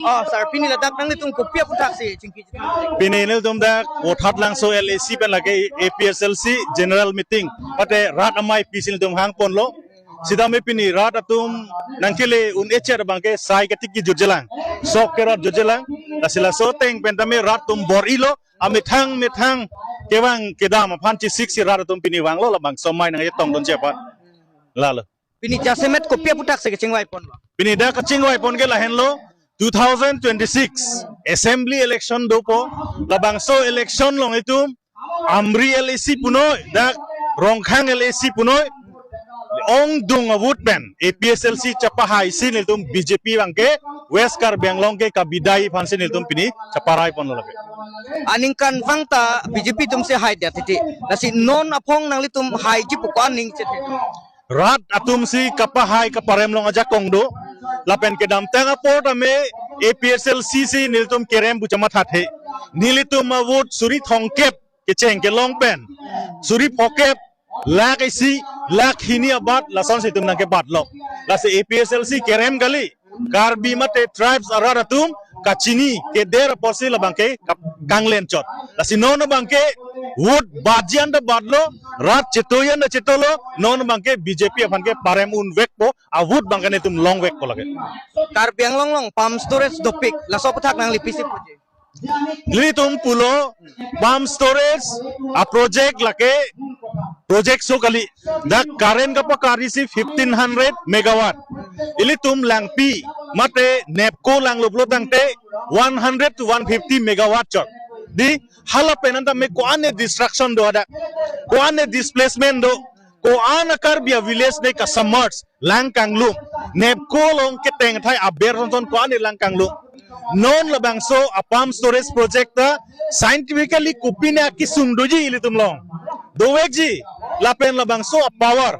Oh, sir, piniladak nang itong kopya putak si Cingki. Pinil tum dak othat lang so LAC pen lagi APSLC general meeting pate rat amai pisil tum hang pon lo sidame pini rat atum nangkele un echer bangke sai ketik ki jujelang sok ke rat jujelang asila so teng pentame rat tum bor ilo amithang kewang kedam panci siksi rat tum pini wang lo labang somai nang yetong don cepat lalo Pini jasemet kopya putak si Cingwai pon lo. pini dak kacingwai pon ke lahen lo 2026 assembly election dopo labangso election long itu amri LAC punoy dak rongkhang LAC punoy ong dung awut pen APSLC capahai sin itu BJP bangke West Kar Benglong ke kabidai fansin itu pini caparai pon lagi Aningkan fangta BJP tum se hai dia titi. Nasi non apong nang litum hai ji pukuan ning cete. rat atum si kapahai kaparem long aja kongdo lapen kedam tanga port ame APSLC si niltum kerem bucamat hathe nilitum awut suri thongkep keceng ke long pen suri pokep lak isi lak hini abat lason situm nang ke batlo lase APSLC kerem gali karbi mate tribes araratum kacini ke der porsi labangke kanglen chot lasi nono bangke wood bajian da badlo rat chetoyan da chetolo non bangke BJP afanke parem un wekpo awut bangkane tum long wekpo lage Kar biang long pam storage dopik laso putak nang lipisi puji. li tum pulo pump storage a project lake project so kali da current ka pakari si 1500 megawatt ili tum langpi mate nepco lang loblo tangte 100 to 150 megawatt chot di hala penanta me ko ane destruction do ada ko ane displacement do ko ana kar bia village ne ka submerge lang kanglu nepco long ke teng thai aber son ko ane lang kanglu non labangso a pump storage project ta scientifically kupina ki sumdoji ili tum long do wekji lapen labangso a power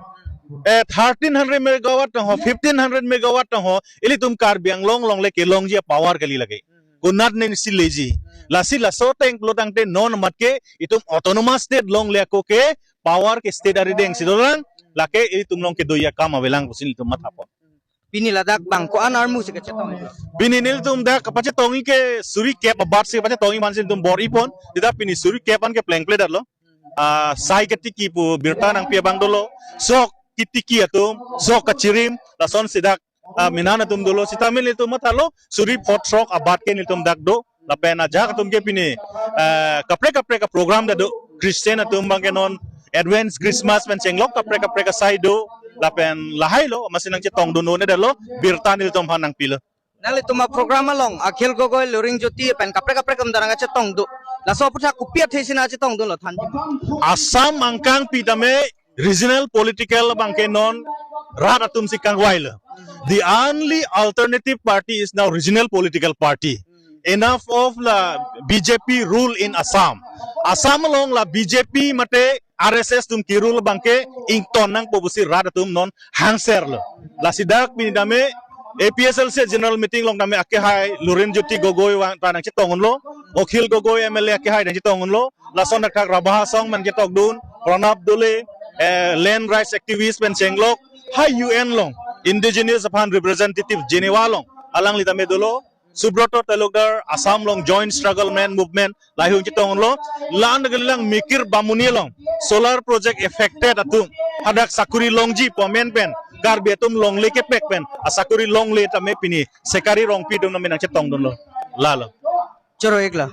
1300 megawatt ho 1500 megawatt ho ili tum kar biang long le ke long ji power kali lage kunat ne si leji lasi laso teng plotang te non matke itum autonomous state long le ko ke power ke state ari deng sidorang lake ili tum long ke doya kam awelang pusin tum mathapo Piniladak bang ko an armu si kacetong. Pininil tum da kapace tongi ke suri cap abat se kapace tongi mansin tum bor ipon tidak pini suri cap an ke plank plate darlo sai ke tiki pu birta nang pia bang dolo sok kitiki atum sok kacirim lason sidak minana tum dolo sitamil itu matalo suri pot sok abat ke nitum dak do lapena jak tum ke pini kapre ka program da do Christian atum bang ke non advance Christmas men cenglok kapre ka sai do lapen lahai lo masinang cetong dono ne dalo birtanil tom hanang pila Nali tuma programa long akhil gogoi luring joti pen kapre kem daranga cetong du. Laso putak kopya thesina cetong du lo thanji. Assam angkang pitame regional political bangke non rat atum si kangwaila the only alternative party is now regional political party enough of la BJP rule in Assam long la BJP mate RSS tum kirul bangke ington nang pobusi rat atum non hangser lo la sidak pinidame APSLC general meeting long dame ake hai lurin joti gogoi wang tanang cetong lo okhil gogoi MLA ake hai dang cetong lo la son tak rabah song man ketok dun pranab dole land rights activist pen cenglok hai UN long indigenous upon representative Geneva long alang litame dolo Subroto Talukdar Assam long joint struggle man movement lahung cetong lo land gelang mikir bamuni long solar project affected atum hadak sakuri longji pomen pen gar betum long leke pek pen asakuri long le tame pini sekari rong pi dum na menang cetong don lo lalo Choro ekla.